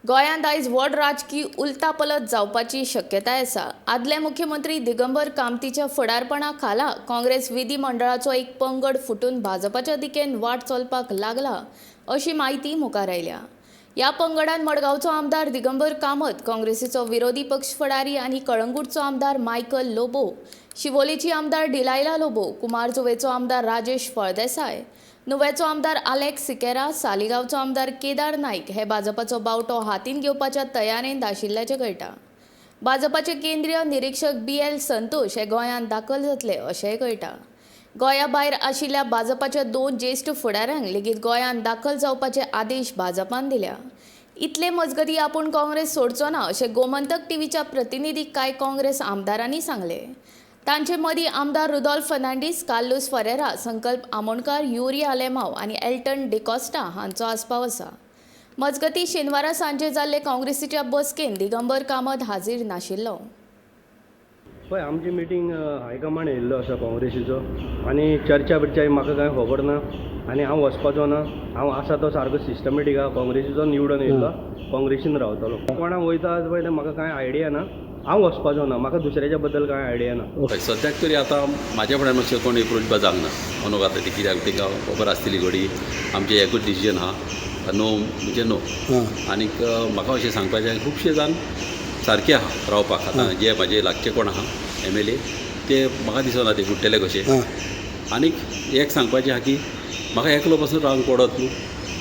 गोंयांत आयज व्हड राजकीय उलथापलथ जावपाची शक्यताय आसा. आदले मुख्यमंत्री दिगंबर कामतीच्या फुडारपणा खाला काँग्रेस विधिमंडळाचो एक पंगड फुटून भाजपाच्या दिकेन वाट चलपाक लागला अशी माहिती मुखार आयल्या. ह्या पंगडान मडगांवचो आमदार दिगंबर कामत, काँग्रेसीचो विरोधी पक्ष फुडारी आनी कळंगूटचो आमदार मायकल लोबो, शिवोलेची आमदार डिलायला लोबो, कुमारजुवेचो आमदार राजेश फळदेसाय, नुवेचो आमदार आलेक्स सिकेरा, सालिगांवचो आमदार केदार नाईक हे भाजपाचो बावटो हातीन घेवपाच्या तयारेंत आशिल्ल्याचें कळटा. भाजपाचे केंद्रीय निरीक्षक BL संतोष हे गोंयांत दाखल जातले अशेंय कळटा. गोंया भायर आशिल्ल्या भाजपाच्या 2 ज्येश्ठ फुडाऱ्यांक लेगीत गोंयांत दाखल जावपाचे आदेश भाजपान दिल्या. इतले मजगतीं आपूण काँग्रेस सोडचो ना अशें गोमंतक टीव्हीच्या प्रतिनिधीक कांय काँग्रेस आमदारांनी सांगले. तांचे मदीं आमदार रुदॉल्फ फर्नांडीस, कार्लोस फरेरा, संकल्प आमोणकार, युरी आलेमाव आनी एल्टन डिकॉस्टा हांचो आस्पाव आसा. मजगतीं शेनवारा सांजे जाल्ले काँग्रेसीच्या बसकेन दिगंबर कामत हाजीर नाशिल्लो. पळय आमची मिटींग हायकमांड येयल्लो आसा काँग्रेसीचो आनी चर्चा म्हाका कांय खबर ना आनी हांव वचपाचो ना. हांव आसा तो सारको सिस्टमॅटीक आहा. काँग्रेसीचो निवडून येयल्लो, काँग्रेसीन रावतलो. कोणाक वयता पळय तें म्हाका कांय आयडिया ना. हांव वचपाचो ना. म्हाका दुसऱ्याच्या बद्दल कांय आयडिया ना. सद्याक तरी आतां म्हाज्या फुड्यान मातशें कोण एप्रोच जावंक ना. अंदू आतां ती कित्याक तिका खबर आसतली घडी आमचें एकूच डिसिजन आहा, नो म्हणजे नो. आनीक म्हाका अशें सांगपाचें खुबशे जाण सारके आहा रावपाक. आतां जे म्हाजे लागचे कोण आहा MLA ते म्हाका दिसना ते फुट्टेले कशें. आनीक एक सांगपाचें आहा की म्हाका एकलो पासून रावंक पडत न्हू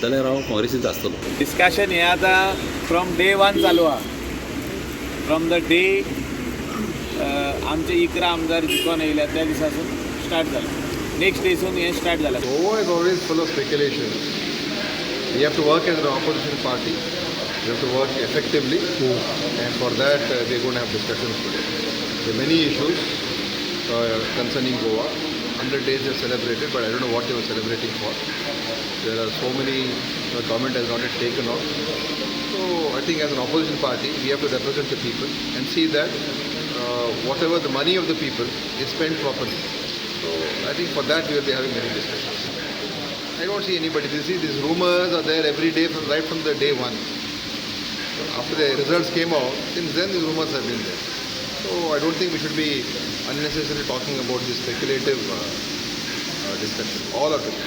जाल्यार हांव काँग्रेसींत आसतलो. डिस्कशन हें आतां फ्रॉम डे 1 चालू आहा. फ्रॉम द डे आमचे 11 आमदार जिखून येयल्या त्या दिसासून स्टार्ट जालें. नेक्स्ट डेसून हें स्टार्ट जालें. Goa is always full of speculation. We have to work as an opposition party. We have to work effectively, and for that we're going to have discussions today. There are many issues concerning Goa. 100 days are celebrated, but I don't know what they were celebrating for. There are so many, the government has not yet taken off. So I think as an opposition party, we have to represent the people and see that whatever the money of the people is spent properly. So I think for that we will be having many discussions. I don't see anybody. You see, these rumors are there every day right from the day 1. So after the results came out, since then these rumors have been there. So I don't think we should be unnecessarily talking about this speculative discussion. All of it.